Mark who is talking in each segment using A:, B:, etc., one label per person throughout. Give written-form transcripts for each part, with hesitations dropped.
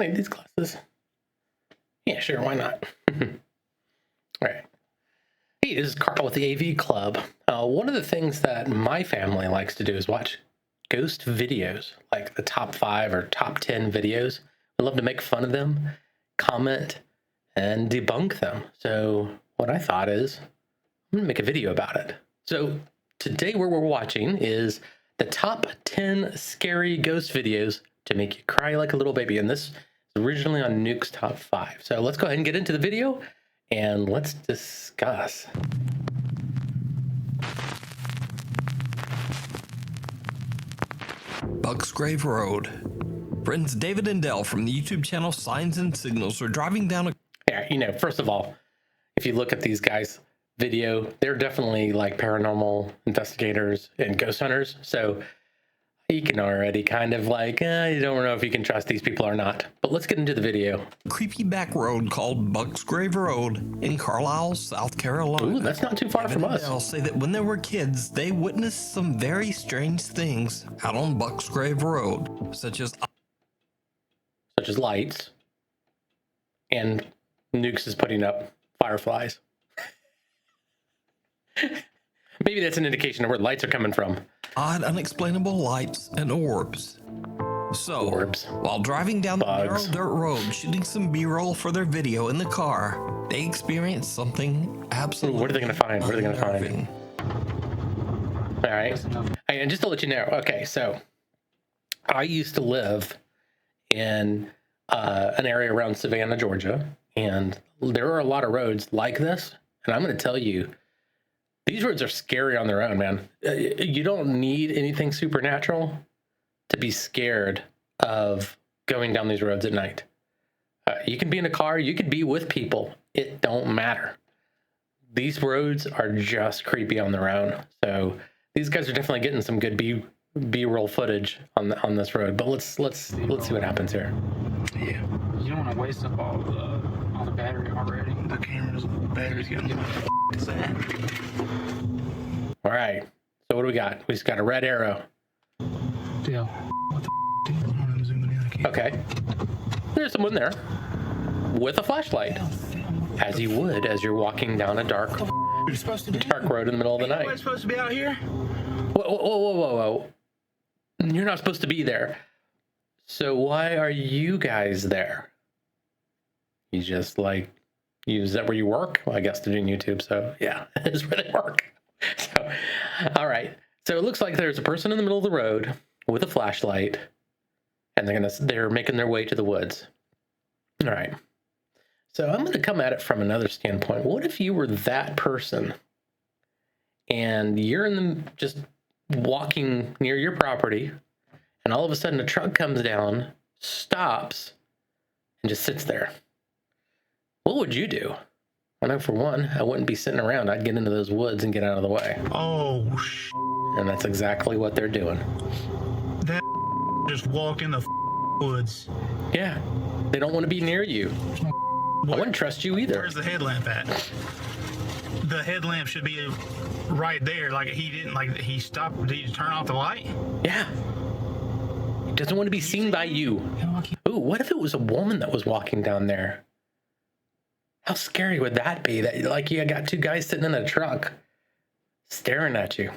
A: I need these glasses. Yeah, sure, why not? All right. Hey, this is Carl with the AV Club. One of the things that my family likes to do is watch ghost videos, like the top 5 or top 10 videos. We love to make fun of them, comment, and debunk them. So what I thought is, I'm going to make a video about it. So today what we're watching is the top 10 scary ghost videos to make you cry like a little baby. And this is originally on Nuke's top 5. So let's go ahead and get into the video and let's discuss.
B: Bucksgrave Road. Friends David and Dell from the YouTube channel Signs and Signals are driving down a...
A: Yeah, you know, first of all, if you look at these guys' video, they're definitely like paranormal investigators and ghost hunters. So you can already kind of like, you don't know if you can trust these people or not. But let's get into the video.
B: creepy back road called Bucksgrave Road in Carlisle, South Carolina.
A: Ooh, that's not too far from us.
B: They'll say that when they were kids, they witnessed some very strange things out on Bucksgrave Road, such as
A: lights, and Nukes is putting up fireflies. Maybe that's an indication of where lights are coming from.
B: odd, unexplainable lights and orbs. So, while driving down the narrow dirt road, shooting some B-roll for their video in the car, they experienced something absolutely...
A: What are they going to find? What are they going to find? All right. And just to let you know, okay, so I used to live in an area around Savannah, Georgia, and there are a lot of roads like this. And I'm going to tell you, these roads are scary on their own, man. You don't need anything supernatural to be scared of going down these roads at night. You can be in a car, you could be with people. It don't matter. These roads are just creepy on their own. So these guys are definitely getting some good B-roll footage on this road. But let's see what happens here.
C: Yeah, you don't want to waste up all the battery already. The camera's battery's getting
A: All right. So what do we got? We just got a red arrow.
C: Deal. What the dude? I'm zooming in. I can't.
A: Okay. There's someone there with a flashlight, as you would as you're walking down a dark road in the middle of the night.
C: Am I supposed to be out here?
A: Whoa. You're not supposed to be there. So why are you guys there? You just like, is that where you work? Well, I guess they're doing YouTube, so yeah, it's where they work. So, all right. So it looks like there's a person in the middle of the road with a flashlight, and they're making their way to the woods. All right. So I'm going to come at it from another standpoint. What if you were that person, and you're just walking near your property, and all of a sudden a truck comes down, stops, and just sits there? What would you do? I know for one, I wouldn't be sitting around. I'd get into those woods and get out of the way.
C: Oh,
A: and that's exactly what they're doing.
C: That just walk in the woods.
A: Yeah, they don't want to be near you. I wouldn't trust you either.
C: Where's the headlamp at? The headlamp should be right there. Like he stopped. Did he turn off the light?
A: Yeah. He doesn't want to be seen by you. Ooh, what if it was a woman that was walking down there? How scary would that be? That like you got two guys sitting in a truck staring at you.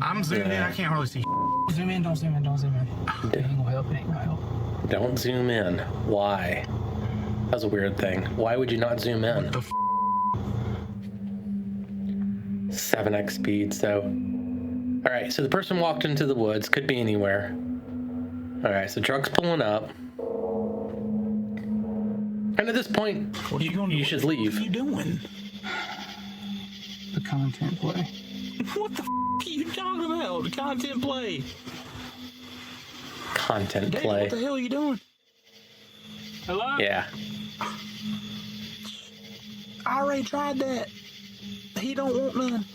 C: I'm zoomed in. I can't hardly see. Zoom in. Don't zoom in. It ain't gonna help.
A: Don't zoom in. Why? That's a weird thing. Why would you not zoom in? 7x speed. So, all right. So the person walked into the woods. Could be anywhere. All right. So truck's pulling up. And at this point, you should leave.
C: What are you doing? The content play. What the are you talking about? The content play.
A: Content
C: David,
A: play.
C: What the hell are you doing? Hello?
A: Yeah.
C: I already tried that. He don't want none.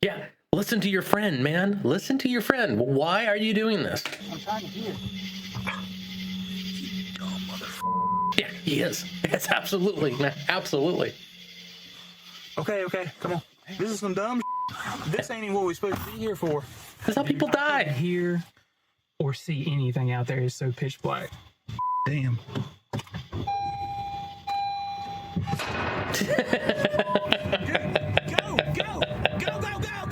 A: Yeah. Listen to your friend, man. Listen to your friend. Why are you doing this?
C: I'm trying to hear. You dumb motherfucker.
A: Yeah, he is. Yes, absolutely, man. Absolutely.
C: Okay, come on. This is some dumb This ain't even what we're supposed to be here for.
A: That's how people die.
C: Hear or see anything out there is so pitch black. Damn.
B: Go, go, go, go, go,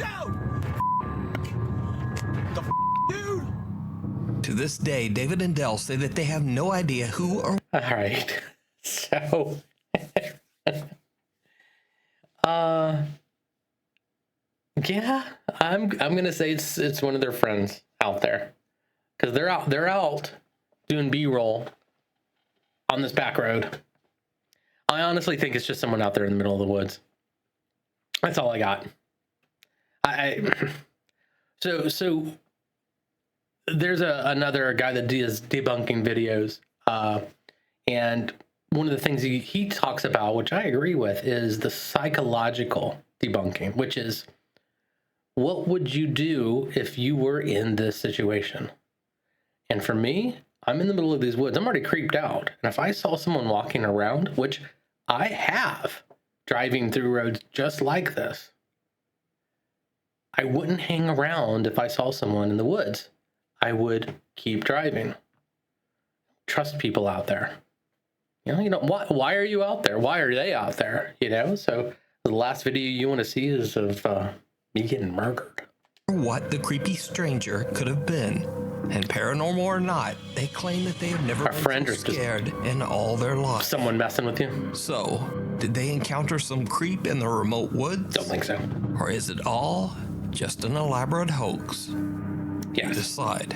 B: go! Dude! To this day, David and Dell say that they have no idea who or...
A: All right. So, yeah, I'm gonna say it's one of their friends out there, because they're out doing B-roll on this back road. I honestly think it's just someone out there in the middle of the woods. That's all I got. So there's another guy that does debunking videos, and one of the things he talks about, which I agree with, is the psychological debunking, which is, what would you do if you were in this situation? And for me, I'm in the middle of these woods. I'm already creeped out. And if I saw someone walking around, which I have, driving through roads just like this, I wouldn't hang around if I saw someone in the woods. I would keep driving. Trust people out there. You know, why are you out there? Why are they out there? You know, so the last video you want to see is of me getting murdered.
B: What the creepy stranger could have been. And paranormal or not, they claim that they have never been so scared in all their lives.
A: Someone messing with you?
B: So, did they encounter some creep in the remote woods?
A: Don't think so.
B: Or is it all just an elaborate hoax?
A: Yes.
B: You decide.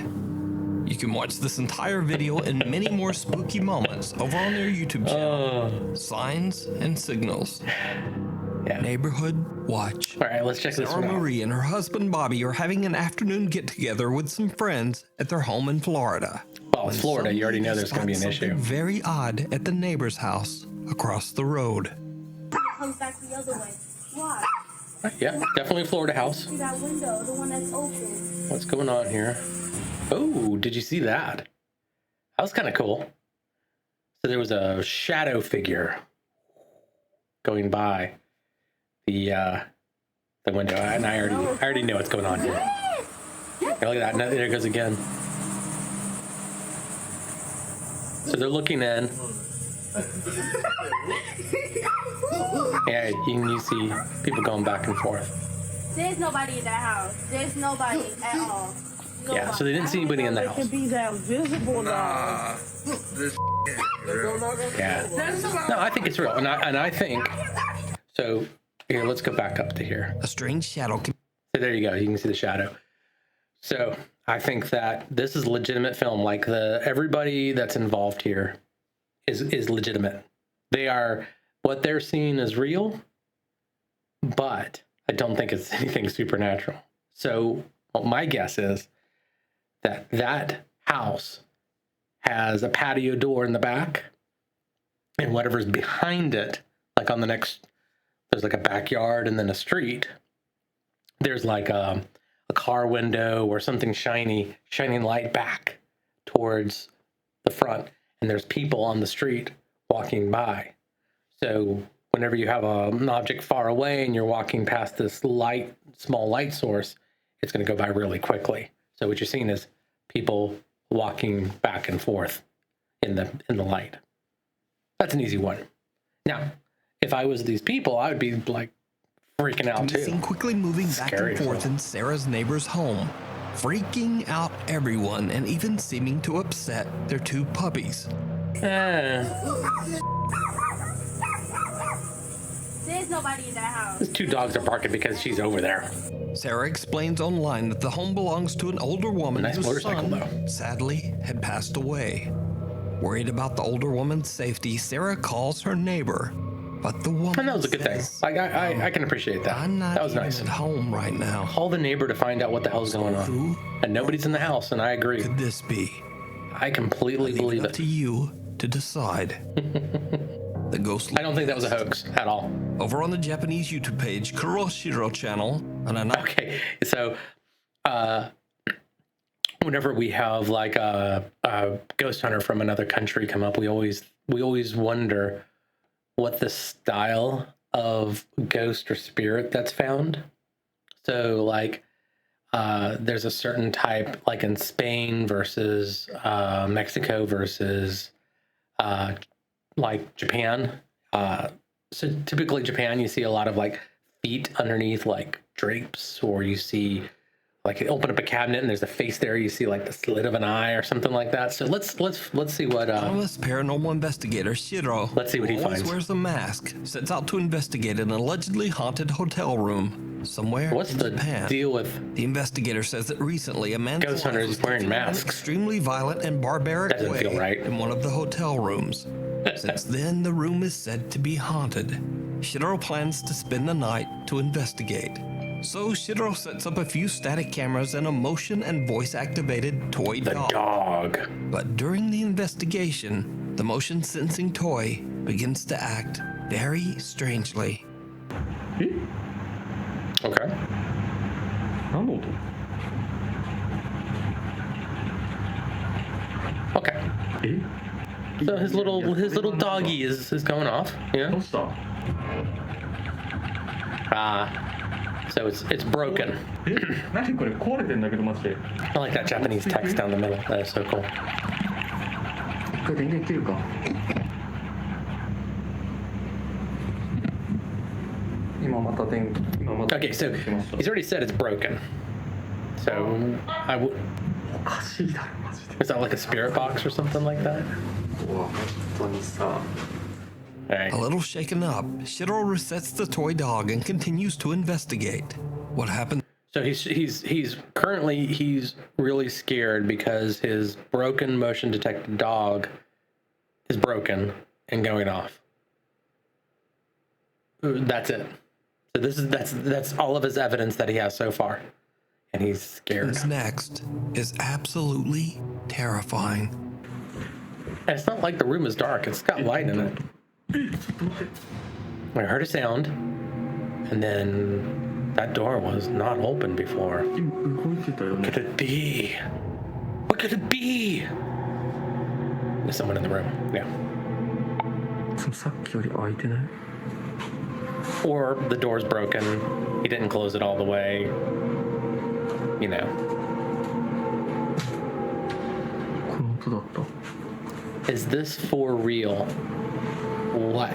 B: You can watch this entire video and many more spooky moments over on their YouTube channel. Signs and Signals.
A: Yeah.
B: Neighborhood Watch.
A: All right, let's check this one out.
B: Sarah Marie and her husband Bobby are having an afternoon get-together with some friends at their home in Florida.
A: Well, it's Florida. You already know there's going to be an issue.
B: Very odd at the neighbor's house across the road.
D: Comes back the other way. Why?
A: Yeah, definitely Florida house.
D: See that window, the one that's open.
A: What's going on here? Oh, did you see that? That was kind of cool. So there was a shadow figure going by the window, and I already know what's going on here. Yeah, look at that. Now, there it goes again. So they're looking in. Yeah, you see people going back and forth.
D: There's nobody in that house. There's nobody at all. Nobody.
A: Yeah, so they didn't see anybody in the house.
E: It could be that visible though.
A: Yeah. No, I think it's real, and I think so. Here, let's go back up to here.
B: A strange shadow.
A: So there you go. You can see the shadow. So I think that this is legitimate film. Like everybody that's involved here is legitimate. They are, what they're seeing is real, but I don't think it's anything supernatural. So my guess is that house has a patio door in the back, and whatever's behind it, like on the next, there's like a backyard and then a street. There's like a car window or something shining light back towards the front, and there's people on the street walking by. So whenever you have an object far away and you're walking past this small light source, it's going to go by really quickly. So what you're seeing is people walking back and forth in the light. That's an easy one. Now, if I was these people, I would be like freaking out too.
B: Seen quickly moving back and forth in Sarah's neighbor's home, freaking out everyone and even seeming to upset their two puppies.
D: There's nobody in that house.
A: These two dogs are barking because she's over there.
B: Sarah explains online that the home belongs to an older woman whose son, sadly, had passed away. Worried about the older woman's safety, Sarah calls her neighbor, but the woman
A: And that was a good thing. I can appreciate that.
B: I'm not
A: that was
B: even
A: nice.
B: at home right now.
A: Call the neighbor to find out what the hell's going on. And nobody's in the house, and I agree.
B: Could this be?
A: I completely believe
B: it.
A: it.
B: To you to decide. The ghost.
A: I don't think that was a hoax at all.
B: Over on the Japanese YouTube page, Kuroshiro channel,
A: Okay, so whenever we have like a ghost hunter from another country come up, we always wonder what the style of ghost or spirit that's found. So like there's a certain type, like in Spain versus Mexico versus like Japan. So typically Japan, you see a lot of like feet underneath like drapes, or you see like you open up a cabinet and there's a face there. You see like the slit of an eye or something like that. So let's see what
B: Anonymous paranormal investigator Shiro,
A: let's see what he
B: who always
A: finds.
B: wears a mask, sets out to investigate an allegedly haunted hotel room somewhere
A: What's
B: in
A: the
B: Japan.
A: deal with
B: The investigator says that recently a man's
A: ghost
B: life
A: hunters
B: was
A: wearing
B: taken in an
A: masks?
B: extremely violent and barbaric
A: Doesn't
B: way
A: feel right.
B: in one of the hotel rooms. Since then, the room is said to be haunted. Shiro plans to spend the night to investigate. So Shiro sets up a few static cameras and a motion and voice activated toy
A: the
B: dog.
A: dog?
B: But during the investigation, the motion sensing toy begins to act very strangely.
A: Okay.
F: 何の音
A: Okay.
F: え
A: So his little doggy is going off.
F: ど
A: Yeah.
F: うした
A: So it's broken.
F: え何これ壊れてんだけどマジで
A: I like that Japanese text down the middle. That is so cool.
F: 一回電源切るか今また
A: Okay, so he's already said it's broken. So I would.
F: おかしいだろマジで
A: Is that like a spirit box or something like that?
F: うわ本当にさ
A: All right.
B: A little shaken up, Shiro resets the toy dog and continues to investigate. What happened?
A: So he's currently really scared because his broken motion detected dog is broken and going off. That's it. So that's all of his evidence that he has so far, and he's scared.
B: What's next is absolutely terrifying.
A: And it's not like the room is dark; it's got light in it. I heard a sound, and then that door was not open before.
F: 今動いてたよ
A: What
F: ね
A: could it be? What could it be? There's someone in the room. Yeah.
F: さっきより開いてない
A: Or the door's broken. He didn't close it all the way. You know.
F: この音だった
A: Is this for real? What?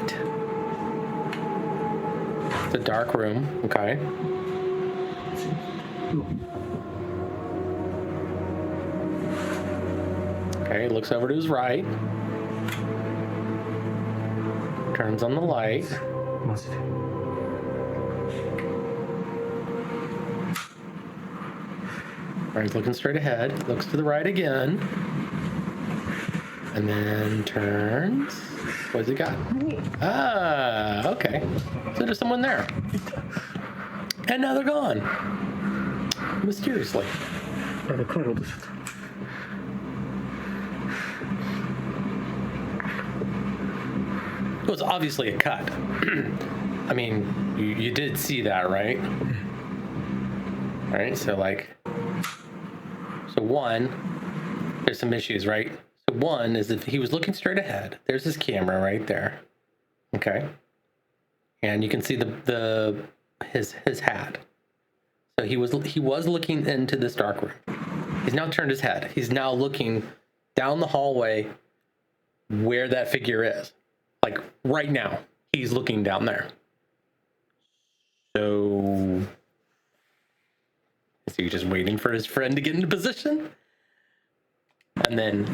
A: It's a dark room. Okay. Okay, looks over to his right. Turns on the light.
F: マジで
A: All right, he's looking straight ahead. Looks to the right again. And then turns. What's he got? Ah, okay. So there's someone there. And now they're gone. Mysteriously.
F: あれ帰ろうとしちゃった
A: It was obviously a cut. I mean, you did see that, right? All right, so one, there's some issues, right? So one is if he was looking straight ahead. There's his camera right there. Okay. And you can see his hat. So he was looking into this dark room. He's now turned his head. He's now looking down the hallway where that figure is. Like right now, he's looking down there. So is he just waiting for his friend to get into position? And then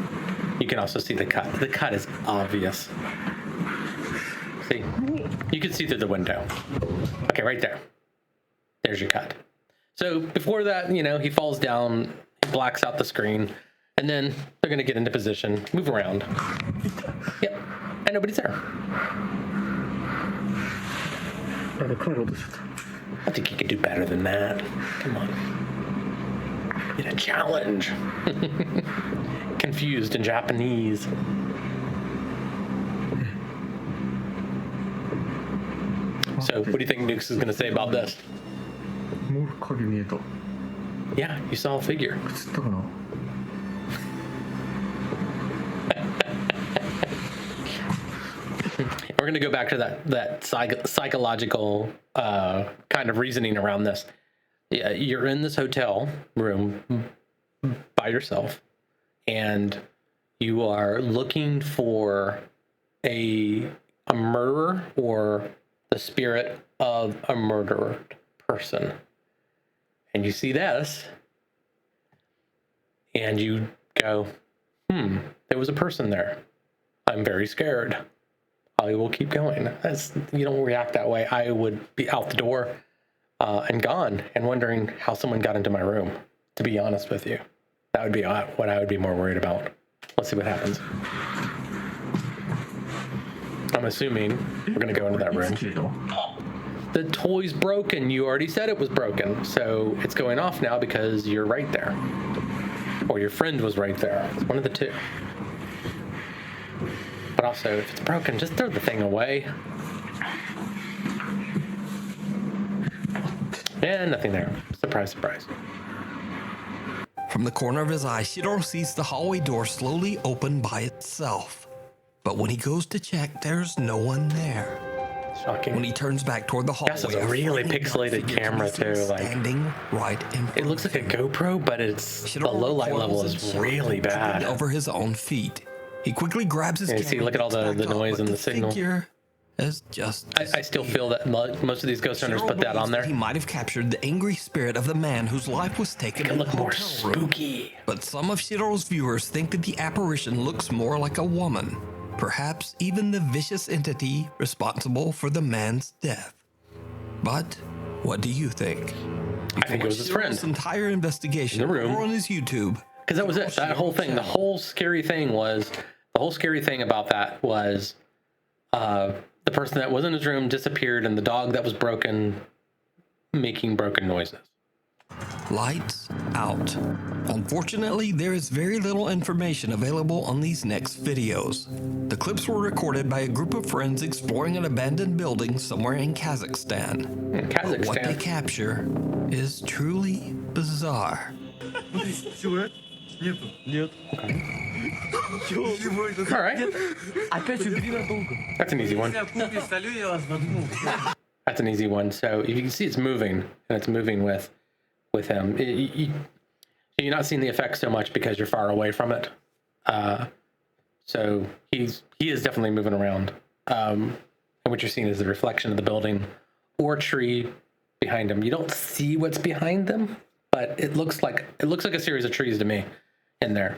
A: you can also see the cut. The cut is obvious. See, you can see through the window. Okay, right there. There's your cut. So before that, he falls down, he blacks out the screen, and then they're gonna get into position, move around. Yep, and nobody's there.
F: あれ帰ろうとしちゃった
A: I think you can do better than that. Come on. Get a challenge. Confused in Japanese. So, what do you think Nukes is going to say about this?
F: もう影見えた
A: Yeah, you saw a figure.
F: 映ったかな
A: We're going to go back to that psychological kind of reasoning around this. Yeah, you're in this hotel room by yourself, and you are looking for a a murderer or the spirit of a murdered person. And you see this, and you go, there was a person there. I'm very scared. I will keep going. You don't react that way. I would be out the door and gone and wondering how someone got into my room, to be honest with you. That would be what I would be more worried about. Let's see what happens. I'm assuming we're going to go into that room. The toy's broken. You already said it was broken. So it's going off now because you're right there. Or your friend was right there. It's one of the two. But also, if it's broken, just throw the thing away. And nothing there. Surprise, surprise.
B: From the corner of his eye, Shiro sees the hallway door slowly open by itself. But when he goes to check, there's no one there.
A: Shocking.
B: When he turns back toward the hallway,
A: yes, it's a really pixelated camera too. Like,
B: standing right in front
A: it looks like a GoPro, but it's the low light level is really bad.
B: Over his own feet, he quickly grabs his.
A: And you see, look at all the noise and the signal. I still feel that most of these ghost hunters put that on there.
B: He might have captured the angry spirit of the man whose life was taken.
A: It look more spooky.
B: But some of Shiro's viewers think that the apparition looks more like a woman. Perhaps even the vicious entity responsible for the man's death. But what do you think?
A: I think it was his friend.
B: Entire investigation
A: in the room
B: on his YouTube.
A: Because that was it. That whole thing. The whole scary thing about that was the person that was in his room disappeared, and the dog that was broken making broken noises.
B: Lights out. Unfortunately, there is very little information available on these next videos. The clips were recorded by a group of friends exploring an abandoned building somewhere in Kazakhstan. But what they capture is truly bizarre.
A: All right. That's an easy one. That's an easy one. So if you can see, it's moving, and it's moving with him. You're not seeing the effect so much because you're far away from it. So he is definitely moving around. And what you're seeing is the reflection of the building or tree behind him. You don't see what's behind them, but it looks like a series of trees to me in there.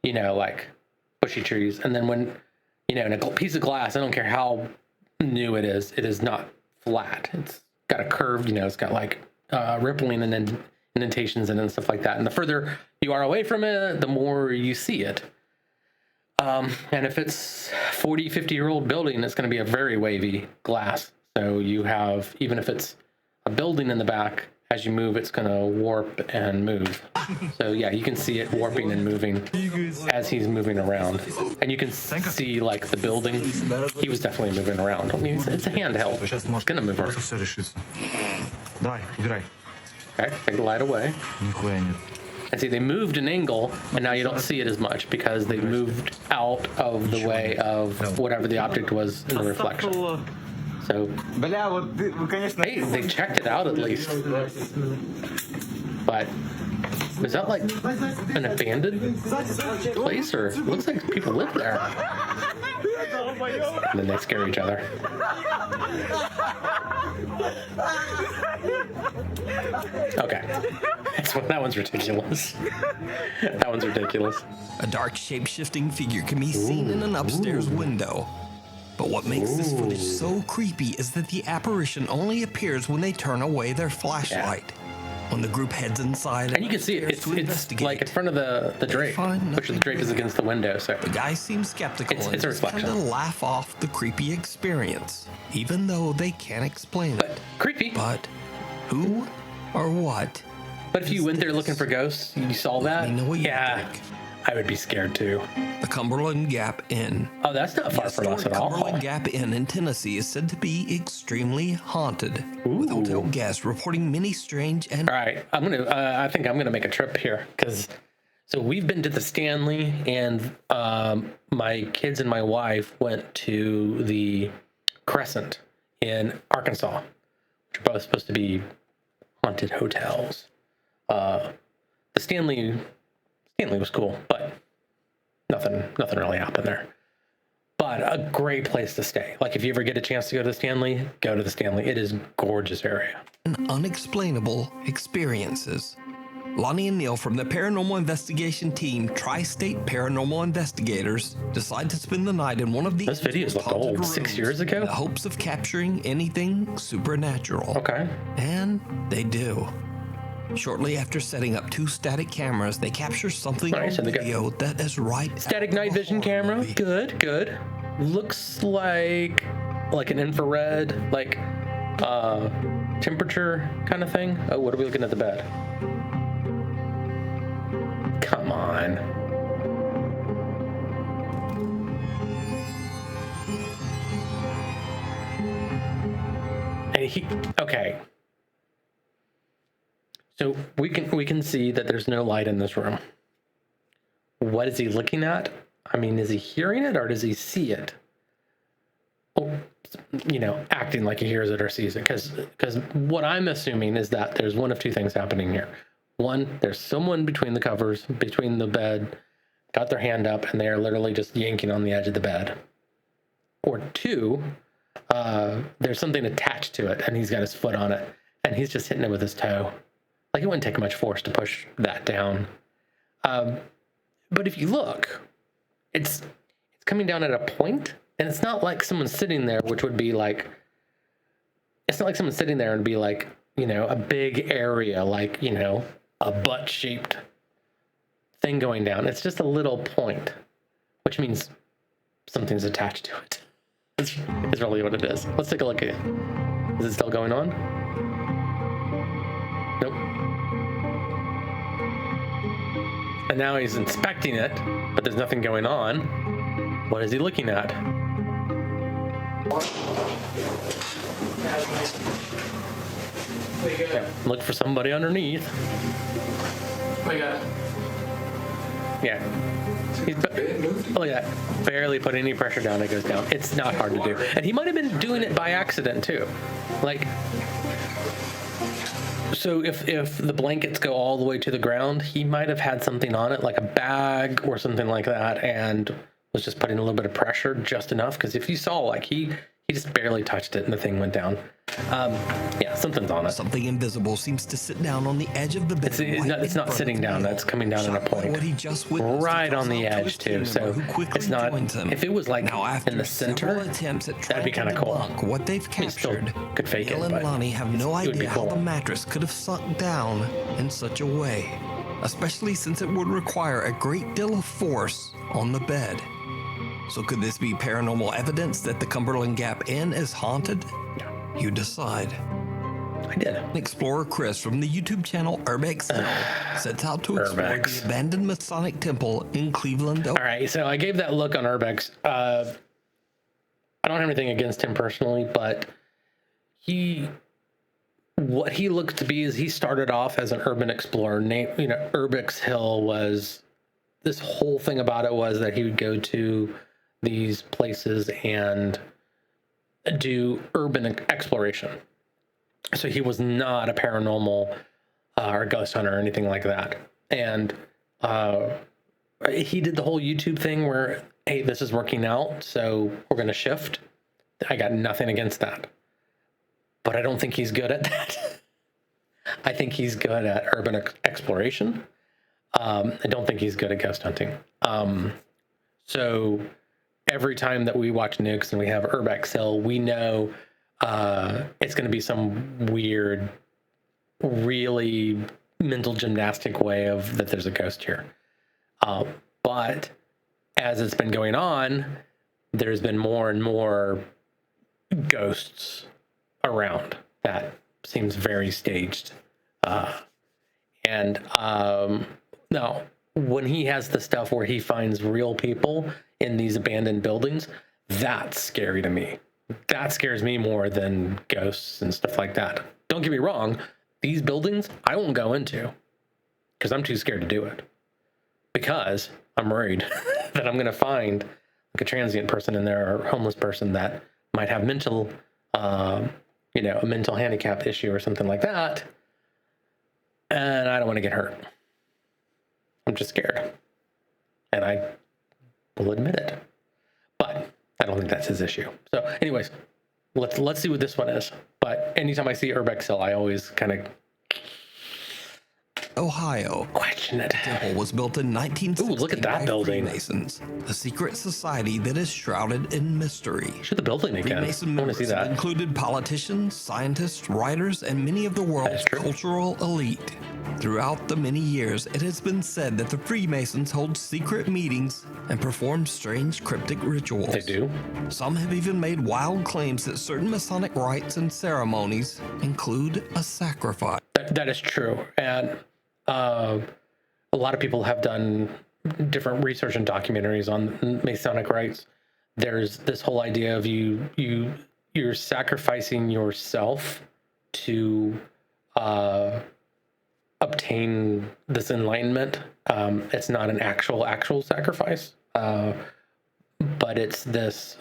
A: Like bushy trees. And then when, in a piece of glass, I don't care how new it is not flat. It's got a curve, it's got like rippling and then indentations and stuff like that. And the further you are away from it, the more you see it. And if it's 40, 50-year-old building, it's going to be a very wavy glass. So you have, even if it's a building in the back, as you move, it's going to warp and move. So yeah, you can see it warping and moving as he's moving around. And you can see like the building, he was definitely moving around. I mean, it's a handheld. It's going to move around. Okay, take the light away. And see, they moved an angle, and now you don't see it as much because they moved out of the way of whatever the object was in the reflection. So, hey, they checked it out at least. But is that like an abandoned place, or it looks like people live there? And then they scare each other. Okay. That one's ridiculous. That one's ridiculous.
B: A dark shape-shifting figure can be seen in an upstairs window. But what makes this footage so creepy is that the apparition only appears when they turn away their flashlight. Yeah. When the group heads inside,
A: and you can see it's like in front of the drape, which the drape is against the window. So
B: the guy seems skeptical.
A: It's a reflection.
B: Trying to laugh off the creepy experience, even though they can't explain it.
A: Creepy.
B: But who or what?
A: But if you went there looking for ghosts, you saw that.
B: Think.
A: I would be scared too.
B: The Cumberland Gap Inn.
A: Oh, that's not far from us at all.
B: Cumberland Gap Inn in Tennessee is said to be extremely haunted, with hotel guests reporting many strange and...
A: All right, I think I'm gonna make a trip here so we've been to the Stanley, and my kids and my wife went to the Crescent in Arkansas, which are both supposed to be haunted hotels. The Stanley was cool, but nothing really happened there. but a great place to stay. Like if you ever get a chance to go to the Stanley, go to the Stanley. It is a gorgeous area.
B: And unexplainable experiences. Lonnie and Neil from the paranormal investigation team, Tri-State Paranormal Investigators, decide to spend the night in one of
A: Those videos look old, 6 years ago?
B: in the hopes of capturing anything supernatural.
A: Okay.
B: And they do. Shortly after setting up 2 static cameras, they capture something on
A: Nice, and they got
B: video that is right.
A: static night vision camera. Good, good. Looks like an infrared, like temperature kind of thing. Oh, what are we looking at the bed? Come on. And okay. So we can see that there's no light in this room. What is he looking at? I mean, is he hearing it or does he see it? Oh, acting like he hears it or sees it. Because what I'm assuming is that there's one of two things happening here. One, there's someone between the covers, between the bed, got their hand up, and they are literally just yanking on the edge of the bed. Or two, there's something attached to it, and he's got his foot on it, and he's just hitting it with his toe. Like, it wouldn't take much force to push that down. But if you look, it's coming down at a point, and it's not like someone's sitting there, which would be like, it's not like someone's sitting there and be like, a big area, like, a butt-shaped thing going down. It's just a little point, which means something's attached to it. It's really what it is. Let's take a look at it. Is it still going on? Nope. And now he's inspecting it, but there's nothing going on. What is he looking at? Yeah, look for somebody underneath. Yeah. Look at that. Barely put any pressure down, it goes down. It's not hard to do. And he might have been doing it by accident too. Like, so if the blankets go all the way to the ground, he might have had something on it, like a bag or something like that, and was just putting a little bit of pressure, just enough. Because if you saw, like, he just barely touched it and the thing went down. Yeah, something's on it.
B: Something invisible seems to sit down on the edge of the bed.
A: It's not sitting down. That's coming down at a point. Right on the edge, too. So it's not... If it was, like, in the center, that'd be kind of cool.
B: What they've captured,
A: could fake
B: Neil
A: it,
B: and Lonnie have no idea
A: cool.
B: how the mattress could have sunk down in such a way, especially since it would require a great deal of force on the bed. So could this be paranormal evidence that the Cumberland Gap Inn is haunted? You decide.
A: I did.
B: Explorer Chris from the YouTube channel Urbex Hill sets out to explore the abandoned Masonic temple in Cleveland.
A: All right, so I gave that look on Urbex. I don't have anything against him personally, but what he looks to be is he started off as an urban explorer. Urbex Hill was, this whole thing about it was that he would go to these places and do urban exploration. So he was not a paranormal or ghost hunter or anything like that. And he did the whole YouTube thing where, hey, this is working out, so we're going to shift. I got nothing against that. But I don't think he's good at that. I think he's good at urban exploration. I don't think he's good at ghost hunting. So every time that we watch Nukes and we have Urbex Hill, we know it's going to be some weird, really mental gymnastic way of that there's a ghost here. But as it's been going on, there's been more and more ghosts around. That seems very staged. Now, when he has the stuff where he finds real people in these abandoned buildings, that's scary to me. That scares me more than ghosts and stuff like that. Don't get me wrong, these buildings I won't go into because I'm too scared to do it. Because I'm worried that I'm going to find like a transient person in there or a homeless person that might have mental, a mental handicap issue or something like that. And I don't want to get hurt. I'm just scared. And I will admit it. But I don't think that's his issue. So anyways, let's see what this one is. But anytime I see Urbex Hill, I always kind of
B: Ohio.
A: question it.
B: The temple was built in 1960
A: Ooh, look at that
B: by
A: building.
B: Freemasons, a secret society that is shrouded in mystery.
A: Show the building again.
B: Freemason
A: I want to see
B: members have
A: that.
B: included politicians, scientists, writers, and many of the world's
A: true.
B: cultural elite. Throughout the many years, it has been said that the Freemasons hold secret meetings and perform strange cryptic rituals.
A: They do.
B: Some have even made wild claims that certain Masonic rites and ceremonies include a sacrifice.
A: That is true. And a lot of people have done different research and documentaries on Masonic rites. There's this whole idea of you're sacrificing yourself to obtain this enlightenment. It's not an actual sacrifice, but it's this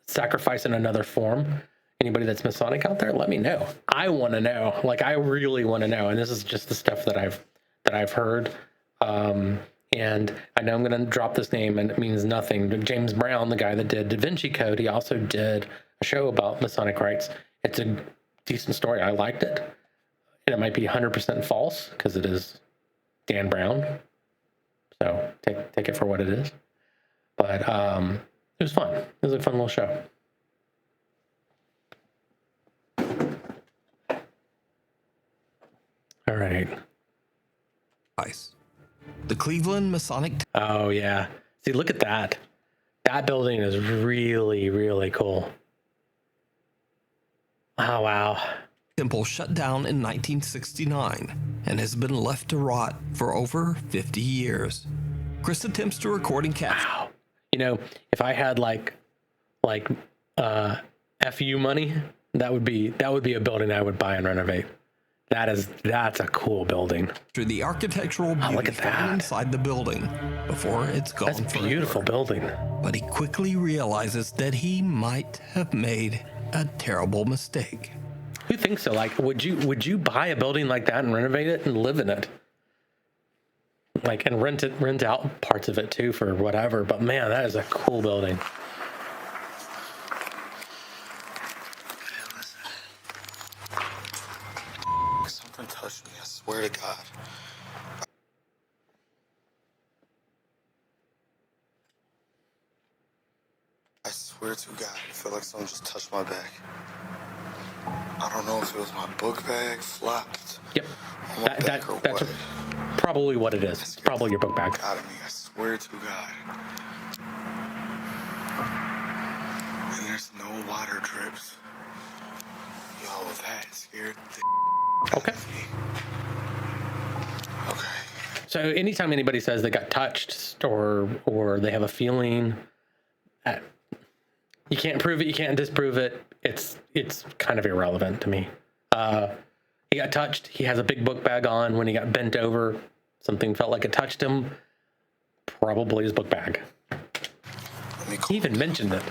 A: sacrifice in another form. Anybody that's Masonic out there, let me know. I want to know. Like, I really want to know. And this is just the stuff that I've heard. And I know I'm going to drop this name, and it means nothing. James Brown, the guy that did Da Vinci Code, he also did a show about Masonic rites. It's a decent story. I liked it. And it might be 100% false because it is Dan Brown. So take it for what it is. But it was fun. It was a fun little show. All right.
B: The Cleveland Masonic.
A: Oh, yeah. See, look at that. That building is really, really cool. Oh, wow.
B: Temple shut down in 1969 and has been left to rot for over 50 years. Chris attempts to record and capture.
A: Wow. You know, if I had like FU money, that would be a building I would buy and renovate. That's a cool building.
B: Through the architectural beauty
A: look at that.
B: inside the building before it's gone.
A: That's a beautiful building.
B: But he quickly realizes that he might have made a terrible mistake.
A: Who thinks so? Like, would you buy a building like that and renovate it and live in it? Like, and rent out parts of it too for whatever. But man, that is a cool building.
G: Something touched me, I swear to God. I swear to God, I feel like someone just touched my back. I don't know if it was my book bag flopped.
A: Yep.
G: on my back or
A: That's
G: what.
A: probably what it is. It's probably your book bag.
G: Out of me, I swear to God. And there's no water drips. Yo, that scared the
A: Okay.
G: out of me. Okay.
A: So anytime anybody says they got touched or they have a feeling, you can't prove it, you can't disprove it. It's kind of irrelevant to me. He got touched. He has a big book bag on. When he got bent over, something felt like it touched him. Probably his book bag. He even mentioned it.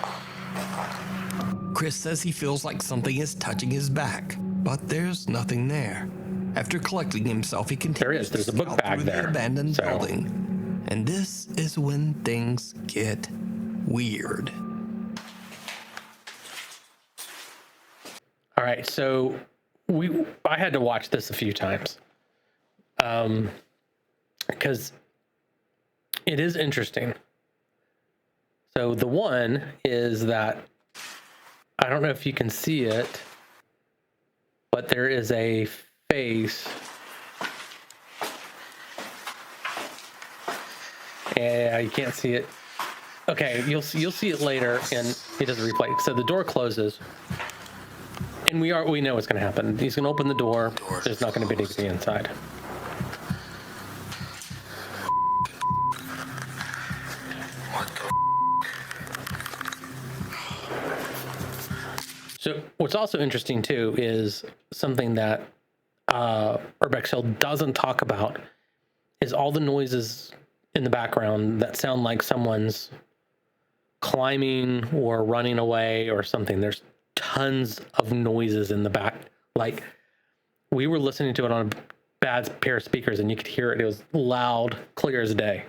B: Chris says he feels like something is touching his back, but there's nothing there. After collecting himself, he continues
A: There is. There's a book
B: to scout
A: bag
B: through
A: there.
B: the abandoned
A: So-
B: building. And this is when things get weird.
A: All right, so I had to watch this a few times, because it is interesting. So the one is that I don't know if you can see it, but there is a face, and you can't see it. Okay, you'll see it later, and it doesn't replay. So the door closes. And we know what's going to happen. He's going to open the door. There's not going to be anybody inside.
G: What the
A: So what's also interesting too is something that Urbex Hill doesn't talk about is all the noises in the background that sound like someone's climbing or running away or something. There's tons of noises in the back. Like, we were listening to it on a bad pair of speakers and you could hear it. It was loud, clear as day.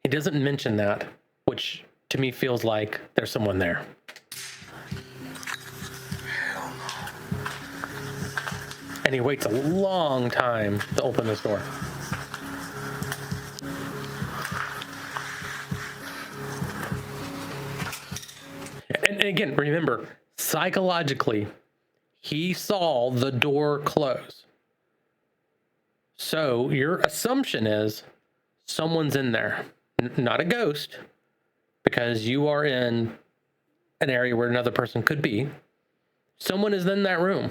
A: He doesn't mention that, which to me feels like there's someone there. And he waits a long time to open this door. And again, remember, psychologically, he saw the door close. So your assumption is someone's in there, not a ghost, because you are in an area where another person could be. Someone is in that room.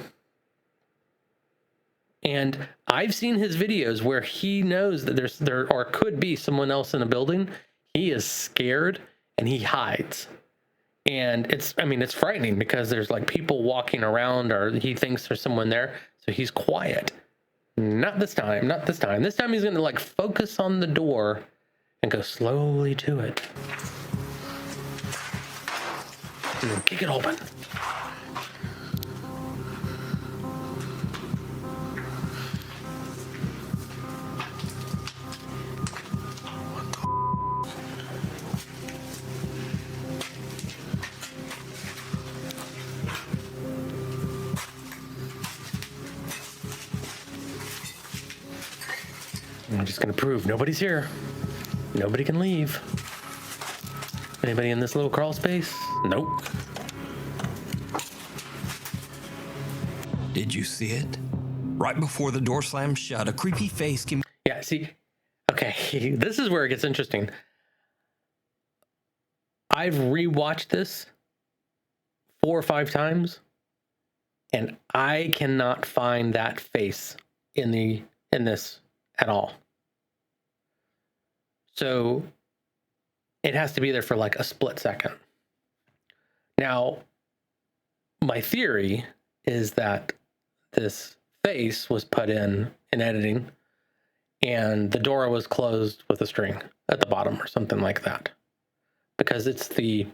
A: And I've seen his videos where he knows that there could be someone else in a building. He is scared and he hides. And it's frightening because there's like people walking around, or he thinks there's someone there. So he's quiet. Not this time. This time he's going to like focus on the door and go slowly to it. And then kick it open. I'm just going to prove nobody's here. Nobody can leave. Anybody in this little crawl space? Nope.
B: Did you see it? Right before the door slammed shut, a creepy face came.
A: Yeah, see? Okay, this is where it gets interesting. I've rewatched this 4 or 5 times, and I cannot find that face in this at all. So it has to be there for like a split second. Now, my theory is that this face was put in editing and the door was closed with a string at the bottom or something like that. Because it's the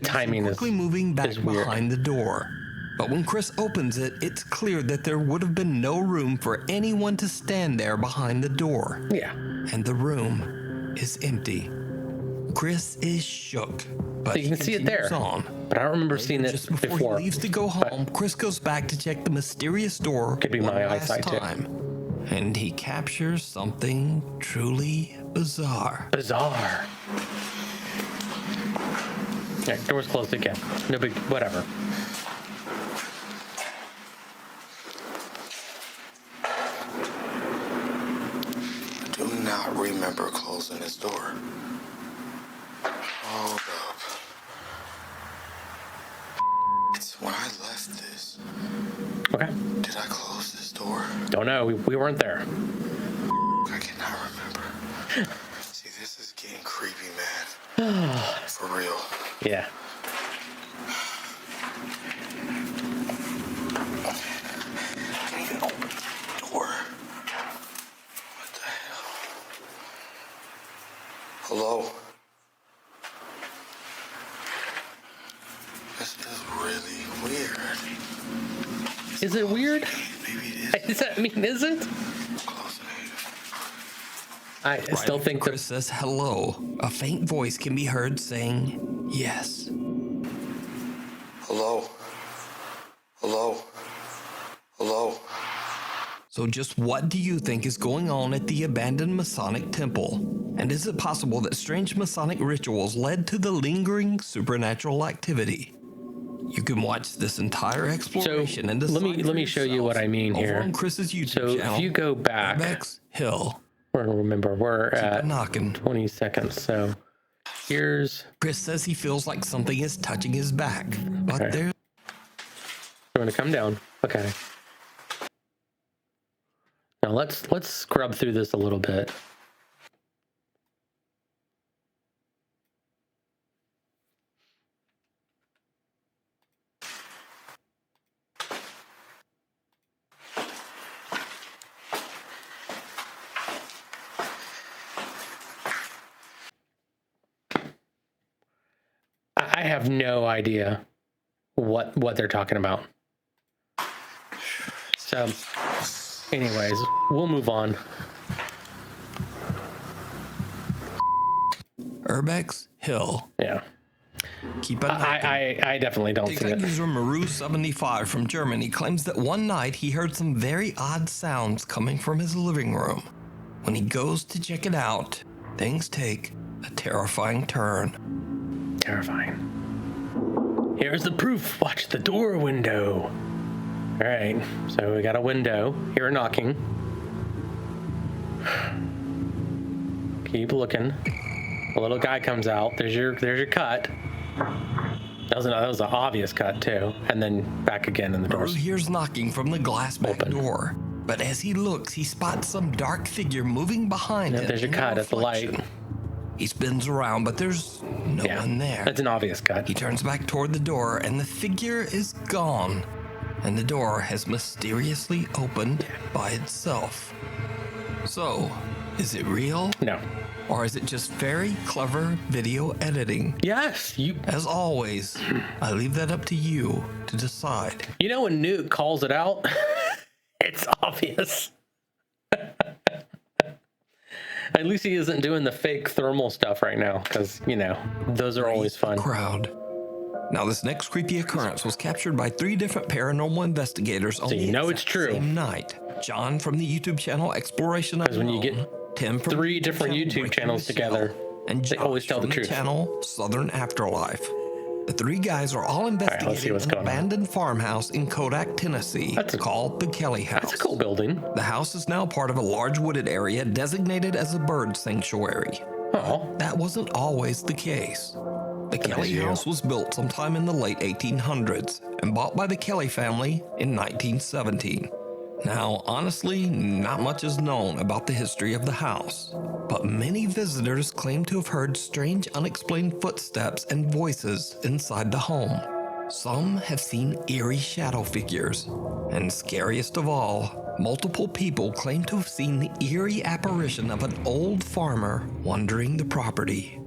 A: timing
B: quickly moving back
A: is weird.
B: Behind the door. But when Chris opens it, it's clear that there would have been no room for anyone to stand there behind the door.
A: Yeah.
B: And the room is empty. Chris is shook, but
A: so you can see it there. But I don't remember seeing it
B: just before
A: before.
B: he leaves to go home, Chris goes back to check the mysterious door
A: Could be my eyesight
B: time. And he captures something truly bizarre.
A: Bizarre. Yeah, door's closed again. No big, whatever.
G: I do not remember closing this door. Hold up. It's when I left this.
A: Okay.
G: Did I close this door?
A: Don't know. We weren't there.
G: I cannot remember. See, this is getting creepy, man. For real.
A: Yeah.
G: I can't even open the door. What the hell? Hello? This is really weird.
A: Is it weird?
G: Maybe it is.
A: Is it?
G: Closing it.
A: I still think
B: Chris says hello. A faint voice can be heard saying yes.
G: Hello? Hello? Hello?
B: So just what do you think is going on at the abandoned Masonic temple? And is it possible that strange Masonic rituals led to the lingering supernatural activity? You can watch this entire exploration and decide
A: let me show you what I mean here.
B: On Chris's YouTube
A: so
B: channel,
A: if you go back,
B: Bex Hill.
A: Remember we're at
B: knocking.
A: 20 seconds. So here's.
B: Chris says he feels like something is touching his back, but
A: Okay.
B: there's.
A: I'm gonna come down. Okay. Now let's scrub through this a little bit. I have no idea what they're talking about. So, anyways, we'll move on.
B: Urbex hill.
A: Yeah.
B: Keep an eye.
A: I definitely don't see
B: TikTok
A: it.
B: user Maru75 from Germany claims that one night he heard some very odd sounds coming from his living room. When he goes to check it out, things take a terrifying turn.
A: Terrifying. Here's the proof. Watch the door window. All right, so we got a window. Hear a knocking. Keep looking. A little guy comes out. There's your cut. That was an obvious cut too. And then back again, and the
B: Maru
A: door's
B: hears knocking from the glass back
A: open.
B: door. But as he looks, he spots some dark figure moving behind him.
A: There's your
B: in the
A: cut at the light.
B: reflection. He spins around, but there's no one there.
A: That's an obvious cut.
B: He turns back toward the door, and the figure is gone. And the door has mysteriously opened by itself. So, is it real?
A: No.
B: Or is it just very clever video editing?
A: Yes, you.
B: As always, I leave that up to you to decide.
A: You know when Newt calls it out, it's obvious. At least he isn't doing the fake thermal stuff right now, because those are always fun.
B: Crowd. Now, this next creepy occurrence was captured by 3 different paranormal investigators on the
A: it's true.
B: same night. John from the YouTube channel Exploration Unknown,
A: when you get
B: Tim from
A: 3 different
B: channel
A: YouTube
B: Breaking
A: channels
B: the
A: together,
B: Shell, and
A: they always
B: Josh
A: tell the
B: from
A: truth.
B: Channel Southern Afterlife. The 3 guys are all
A: let's see
B: investigating
A: what's
B: an
A: going on.
B: abandoned farmhouse in Kodak, Tennessee, called the Kelly House.
A: That's a cool building.
B: The house is now part of a large wooded area designated as a bird sanctuary.
A: Oh,
B: That wasn't always the case. The Kelly House was built sometime in the late 1800s and bought by the Kelly family in 1917. Now, honestly, not much is known about the history of the house, but many visitors claim to have heard strange unexplained footsteps and voices inside the home. Some have seen eerie shadow figures, and scariest of all, multiple people claim to have seen the eerie apparition of an old farmer wandering the property.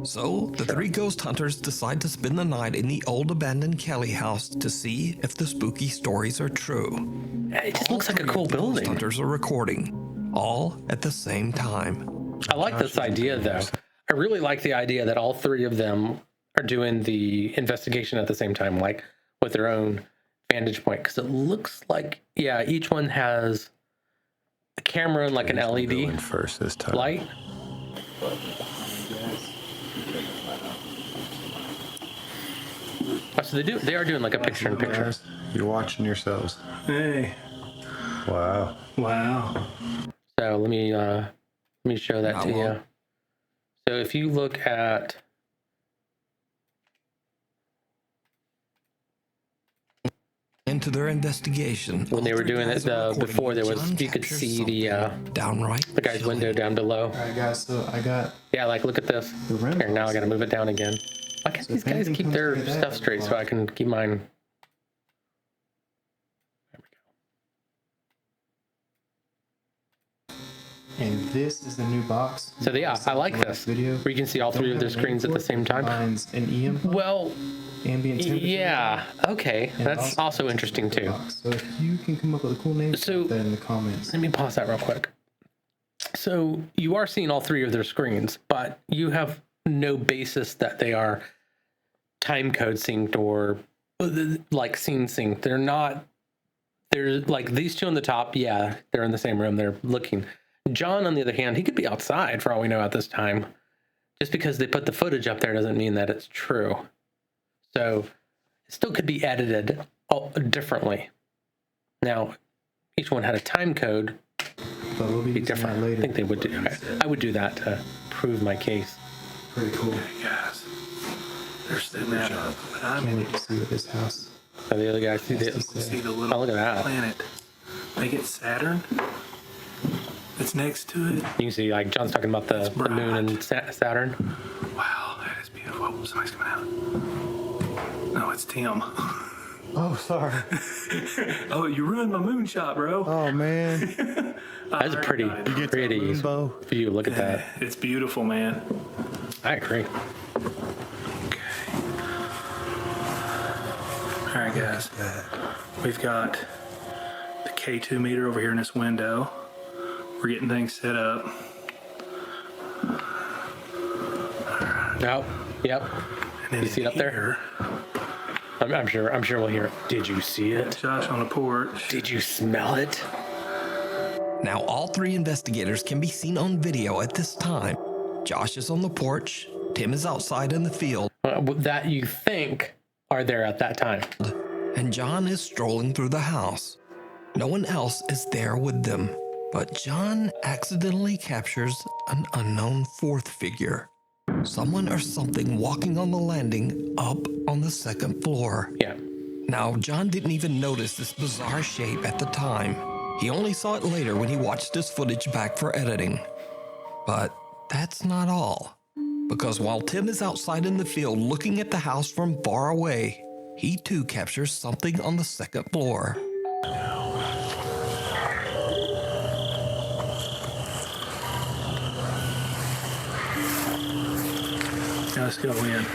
B: So, the 3 ghost hunters decide to spend the night in the old abandoned Kelly house to see if the spooky stories are true.
A: it just looks like a cool
B: Ghost
A: building.
B: hunters are recording, all at the same time.
A: I like this idea, though. I really like the idea that all 3 of them are doing the investigation at the same time, like with their own vantage point, because it looks like, each one has a camera and like an LED
H: first this time.
A: light. Oh, so they are doing like a picture-in-picture.
H: Guys, you're watching yourselves.
C: Hey.
H: Wow.
C: Wow.
A: So let me show that to you. So if you look at
B: Into their investigation,
A: when they were doing it before, there was, you could see the guy's window down below.
H: All right, guys. So I got.
A: Like look at this. Here, now I gotta move it down again. Why can't these guys keep their stuff straight so I can keep mine? There we go.
H: And this is the new box.
A: So I like this.
H: Video.
A: Where you can see all 3 of their screens at the same time.
H: Mine's an EM.
A: Well,
H: Ambient temperature.
A: yeah. Okay,
H: And
A: that's also interesting too.
H: So if you can come up with a cool name,
A: So-
H: put that in the comments.
A: Let me pause that real quick. So you are seeing all 3 of their screens, but you have no basis that they are time code synced or like scene synced. They're not. They're like these 2 on the top. Yeah, they're in the same room. They're looking. John, on the other hand, he could be outside for all we know at this time. Just because they put the footage up there doesn't mean that it's true. So it still could be edited differently. Now, each one had a time code.
H: But we'll be
A: Be
H: using
A: different.
H: that later.
A: I think they would do. I would do that to prove my case.
H: Pretty cool.
C: Guys, they're sitting at up, but I'm
H: Can't wait to see what this house.
A: So the other guys see
H: has to
A: the.
H: say.
C: see the little
A: Oh, look at that.
C: planet. They get Saturn. It's next to it.
A: You can see, like, John's talking about the moon and Saturn.
C: Wow, that is beautiful. Oh, somebody's coming out. No, it's Tim.
H: Oh, sorry.
C: Oh, you ruined my moon shot, bro.
H: Oh man.
A: That's a pretty
H: Moonbow.
A: view. Look at that.
C: It's beautiful, man.
A: I agree.
C: Okay. All right, guys. We've got the K2 meter over here in this window. We're getting things set up. All right.
A: No. Yep.
C: And
A: You see it up there? I'm sure we'll hear it. Did you see it?
C: Josh on the porch.
A: Did you smell it?
B: Now, all three investigators can be seen on video at this time. Josh is on the porch, Tim is outside in the field,
A: That you think are there at that time.
B: and John is strolling through the house. No one else is there with them, but John accidentally captures an unknown fourth figure. Someone or something walking on the landing up on the second floor.
A: Yeah.
B: Now, John didn't even notice this bizarre shape at the time. He only saw it later when he watched this footage back for editing. But that's not all. Because while Tim is outside in the field looking at the house from far away, he too captures something on the second floor.
C: Let's go in.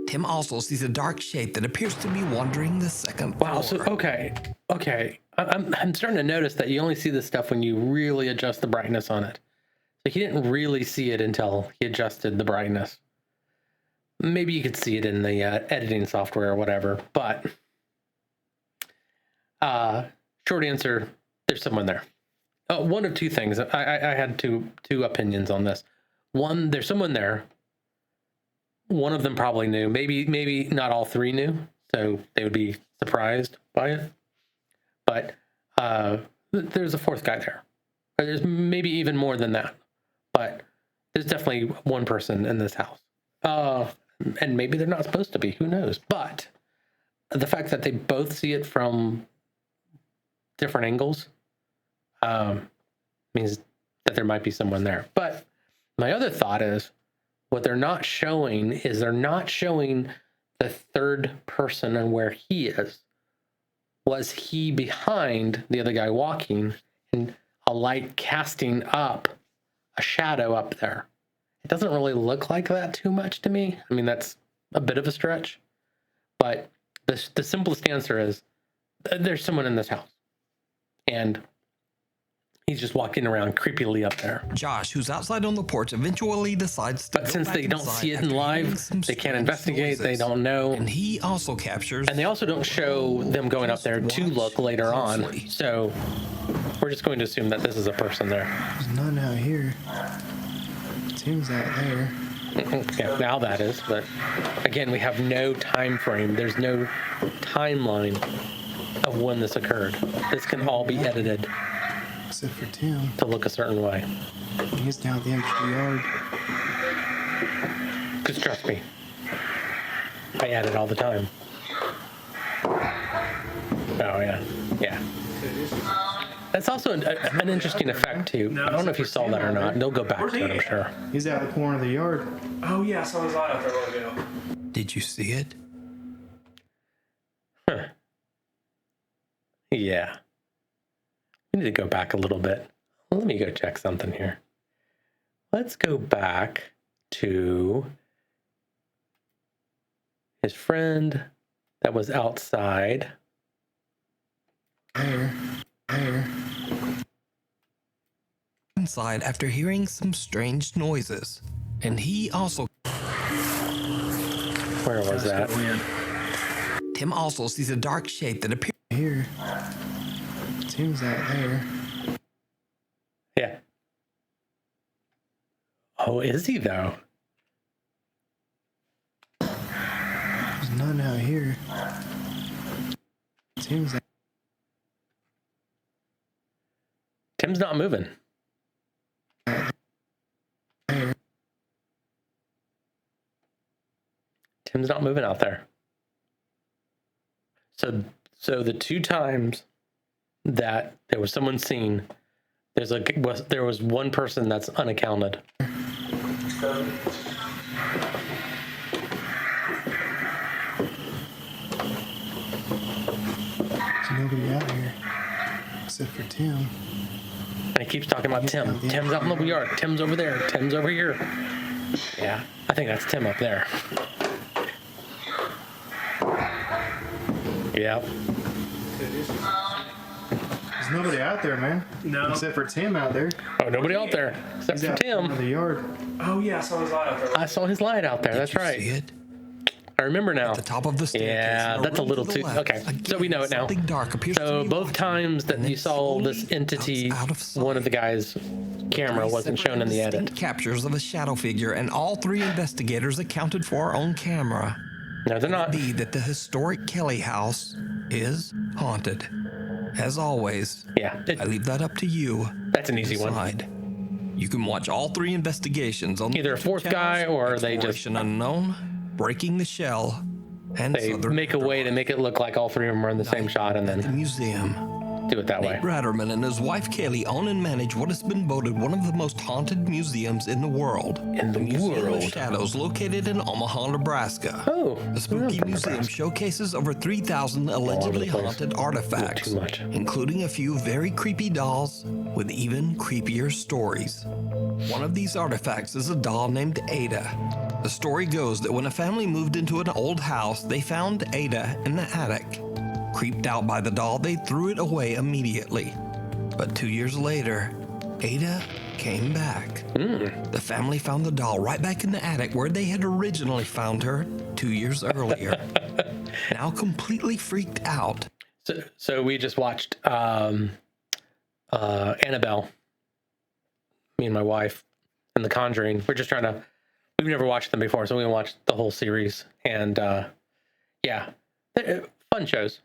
B: Tim also sees a dark shape that appears to be wandering the second floor.
A: Wow. So okay. I'm starting to notice that you only see this stuff when you really adjust the brightness on it. So he didn't really see it until he adjusted the brightness. Maybe you could see it in the editing software or whatever. But short answer: there's someone there. One of two things. I had two opinions on this. One, there's someone there. One of them probably knew. Maybe not all three knew, so they would be surprised by it. But there's a fourth guy there. Or there's maybe even more than that. But there's definitely one person in this house. And maybe they're not supposed to be. Who knows? But the fact that they both see it from different angles means that there might be someone there. But my other thought is, what they're not showing is they're not showing the third person and where he is. Was he behind the other guy walking and a light casting up a shadow up there? It doesn't really look like that too much to me. I mean, that's a bit of a stretch. But the simplest answer is there's someone in this house. And he's just walking around creepily up there.
B: Josh, who's outside on the porch, eventually decides to
A: But since they don't see it in live, they can't investigate, they don't know.
B: And he also captures...
A: And they also don't show them going up there to look later on. So we're just going to assume that this is a person there.
H: There's none out here. Tim's out there.
A: Yeah, now that is. But again, we have no time frame. There's no timeline of when this occurred. This can all be edited
H: Except for Tim.
A: to look a certain way.
H: He's down at the edge of the yard.
A: Because trust me, I edit all the time. Oh, yeah. Yeah. That's also an interesting effect, too. I don't know if you saw that or not. They'll go back to it, I'm sure.
H: He's out the corner of the yard.
C: Oh yeah, I saw his eye out there a while ago.
B: Did you see it?
A: Huh. Yeah. We need to go back a little bit. Let me go check something here. Let's go back to his friend that was outside.
H: There.
B: Inside after hearing some strange noises. And he also...
A: Where was that?
B: Tim also sees a dark shape that appears...
H: Here. Tim's out there.
A: Yeah. Oh, is he though?
H: There's none out here. Tim's out
A: Tim's not moving.
H: there.
A: Tim's not moving out there. So the two times that there was someone seen, there was one person that's unaccounted.
H: There's nobody out here. Except for Tim.
A: And he keeps talking about Tim. Tim's out in the yard. Tim's over there. Tim's over here. Yeah, I think that's Tim up there. Yeah.
H: There's There's nobody out there, man.
C: No.
H: Except for Tim out there.
A: Oh, nobody out there except
H: He's
A: for
H: out
A: Tim.
H: in the yard.
C: Oh yeah, I saw his light out there.
A: I saw his light out there. That's
B: Did you
A: right.
B: see it?
A: I remember now.
B: At the top of the staircase.
A: Yeah,
B: in
A: that's a
B: room
A: little
B: to the
A: too.
B: left.
A: Okay, so
B: Again,
A: we know it now.
B: something dark appears to
A: So
B: be
A: both
B: watching,
A: times that
B: and
A: you
B: it
A: saw this
B: slowly
A: entity,
B: jumps out of sight.
A: one of the guys' camera wasn't shown in the edit.
B: Captures of a shadow figure, and all three investigators accounted for on camera.
A: No, they're not.
B: Be that the historic Kelly house is haunted. As always,
A: Yeah,
B: I leave that up to you.
A: that's an easy one.
B: Decide. You can watch all three investigations on
A: Either a
B: the
A: fourth
B: channels,
A: guy or they just
B: Exploration Unknown, Breaking the Shell, and
A: they
B: Southern
A: make a way to make it look like all three of them are in the same shot and
B: at the
A: then
B: museum.
A: do it that way.
B: Nate Ratterman and his wife Kaylee own and manage what has been voted one of the most haunted museums in the world.
A: In the
B: Museum of
A: world.
B: Shadows, located in Omaha, Nebraska.
A: Oh,
B: The spooky
A: from
B: museum
A: Nebraska.
B: showcases over 3,000 allegedly
A: place.
B: haunted artifacts,
A: Too much.
B: including a few very creepy dolls with even creepier stories. One of these artifacts is a doll named Ada. The story goes that when a family moved into an old house, they found Ada in the attic. Creeped out by the doll, they threw it away immediately. But 2 years later, Ada came back. The family found the doll right back in the attic where they had originally found her 2 years earlier. Now completely freaked out.
A: So we just watched Annabelle, me and my wife, and The Conjuring. We're just trying to, we've never watched them before, so we watched the whole series. And yeah, fun shows.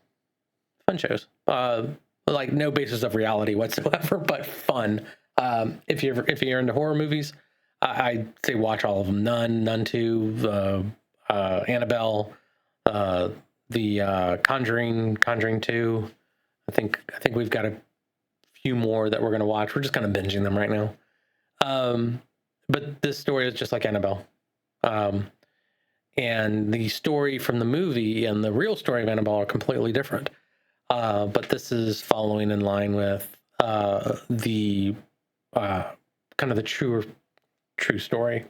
A: Like no basis of reality whatsoever, but fun. If you're into horror movies, I'd say watch all of them. Nun 2, Annabelle, the Conjuring 2. I think we've got a few more that we're gonna watch. We're just kind of binging them right now. But this story is just like Annabelle. And the story from the movie and the real story of Annabelle are completely different. But this is following in line with the kind of the true story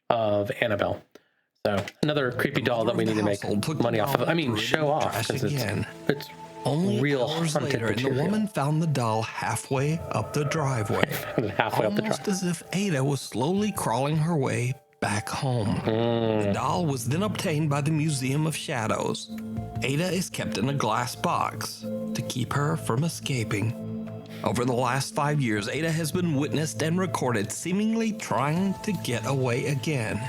A: of Annabelle. So another creepy doll that we need to make money off of. I mean, show off, because it's
B: Only
A: real
B: hours
A: haunted
B: later, and the
A: material.
B: woman found the doll halfway up the driveway.
A: halfway up the
B: Almost
A: drive.
B: as if Ada was slowly crawling her way back home. The doll was then obtained by the Museum of Shadows. Ada is kept in a glass box to keep her from escaping. Over the last 5 years, Ada has been witnessed and recorded seemingly trying to get away again.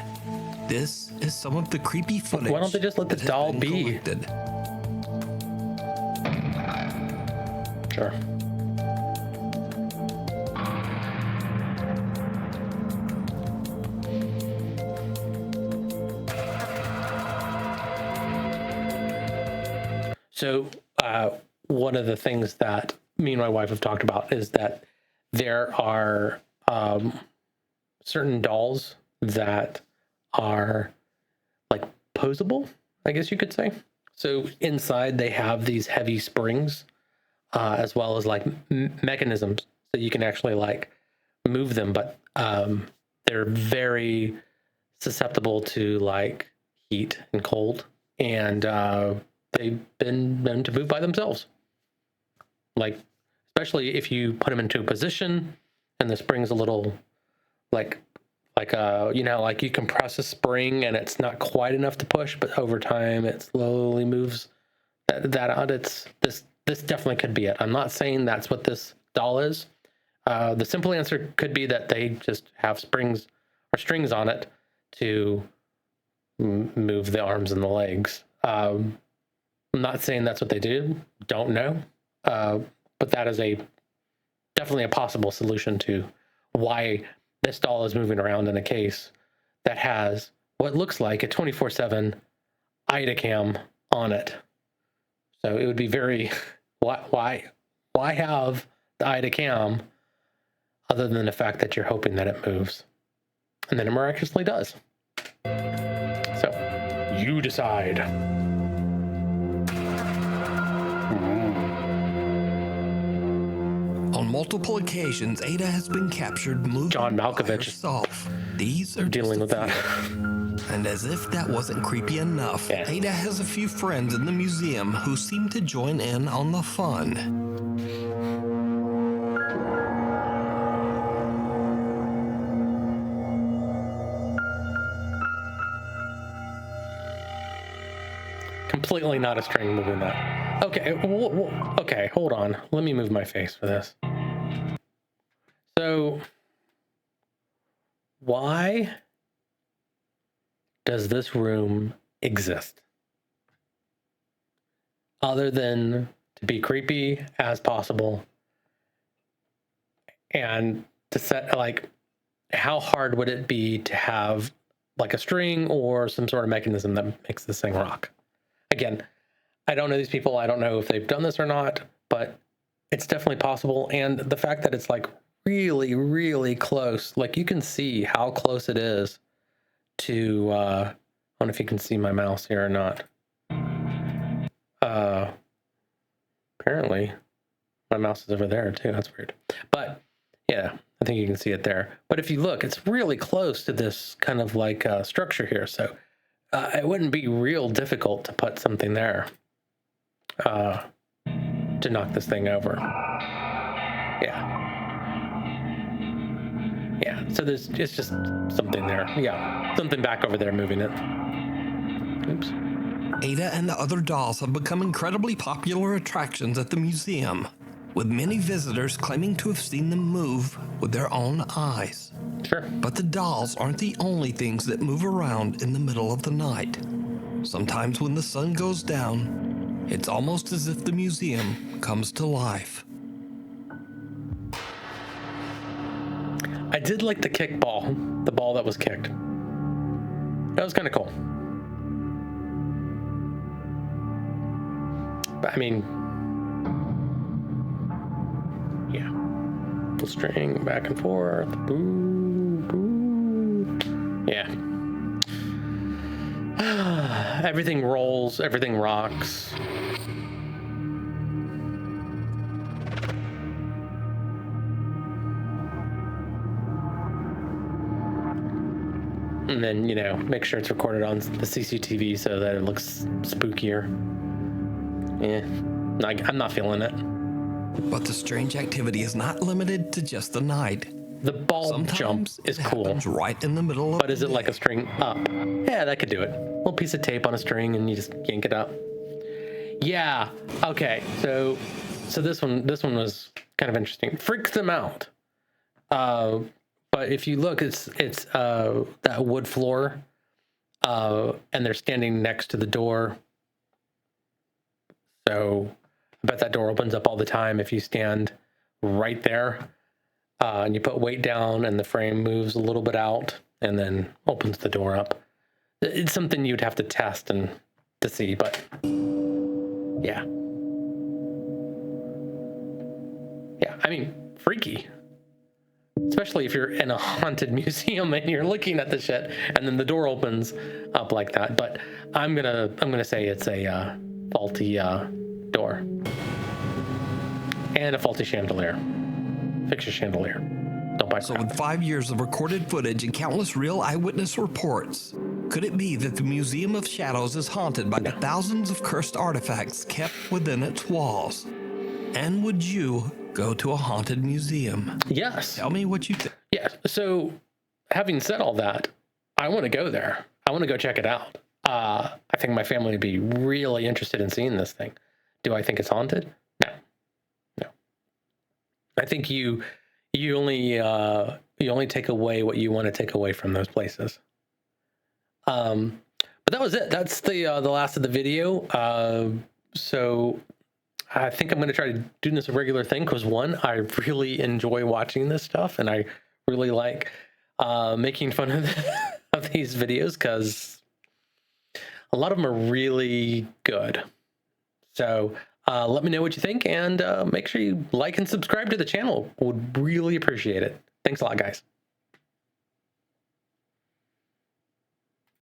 B: This is some of the creepy footage.
A: Why don't they just let the
B: that has
A: doll
B: been
A: be?
B: collected.
A: Sure. So one of the things that me and my wife have talked about is that there are certain dolls that are like posable, I guess you could say. So inside they have these heavy springs, as well as like mechanisms that you can actually like move them, but they're very susceptible to like heat and cold, and they've been known to move by themselves. Like, especially if you put them into a position and the spring's a little like you know, like you compress a spring and it's not quite enough to push, but over time it slowly moves that out. This definitely could be it. I'm not saying that's what this doll is. The simple answer could be that they just have springs or strings on it to move the arms and the legs. I'm not saying that's what they did. Don't know. But that is definitely a possible solution to why this doll is moving around in a case that has what looks like a 24/7 Ida cam on it. So it would be very, why have the Ida cam other than the fact that you're hoping that it moves, and then it miraculously does. So you decide.
B: On multiple occasions, Ada has been captured moving
A: John
B: by
A: Malkovich
B: herself. These are
A: dealing
B: just
A: with
B: a
A: that.
B: few. And as if that wasn't creepy enough,
A: Yeah.
B: Ada has a few friends in the museum who seem to join in on the fun.
A: Completely not a string moving that. Okay, okay, hold on. Let me move my face for this. So, why does this room exist? Other than to be creepy as possible and to set, like, how hard would it be to have like a string or some sort of mechanism that makes this thing rock? Again, I don't know these people. I don't know if they've done this or not, but it's definitely possible. And the fact that it's like really, really close, like you can see how close it is to, I don't know if you can see my mouse here or not. Apparently my mouse is over there too. That's weird. But yeah, I think you can see it there. But if you look, it's really close to this kind of like structure here. So it wouldn't be real difficult to put something there to knock this thing over. Yeah. Yeah, so it's just something there. Yeah, something back over there moving it. Oops.
B: Ada and the other dolls have become incredibly popular attractions at the museum, with many visitors claiming to have seen them move with their own eyes.
A: Sure.
B: But the dolls aren't the only things that move around in the middle of the night. Sometimes when the sun goes down, it's almost as if the museum comes to life.
A: I did like the kick ball, the ball that was kicked. That was kind of cool. But I mean, yeah. The string back and forth. Boo, boo. Yeah. Everything rolls, everything rocks. And then, you know, make sure it's recorded on the CCTV so that it looks spookier. Yeah, I'm not feeling it.
B: But the strange activity is not limited to just the night.
A: The ball jump is cool.
B: Right in the middle of
A: but is it like a string up? Yeah, that could do it. A little piece of tape on a string and you just yank it up. Yeah. Okay. So this one was kind of interesting. Freaks them out. But if you look, it's that wood floor, and they're standing next to the door. So I bet that door opens up all the time if you stand right there, and you put weight down and the frame moves a little bit out and then opens the door up. It's something you'd have to test and to see, but yeah. Yeah, I mean, freaky. Especially if you're in a haunted museum and you're looking at the shit and then the door opens up like that. But I'm gonna say it's a faulty door and a faulty chandelier. Fix your chandelier. Don't buy crap.
B: So with 5 years of recorded footage and countless real eyewitness reports, could it be that the Museum of Shadows is haunted by the thousands of cursed artifacts kept within its walls? And would you go to a haunted museum?
A: Yes.
B: Tell me what you think.
A: Yeah. So having said all that, I want to go there. I want to go check it out. I think my family would be really interested in seeing this thing. Do I think it's haunted? No. I think you only take away what you want to take away from those places. But that was it. That's the last of the video. So I think I'm going to try to do this a regular thing because one, I really enjoy watching this stuff and I really like making fun of these videos because a lot of them are really good. So let me know what you think and make sure you like and subscribe to the channel. Would really appreciate it. Thanks a lot, guys.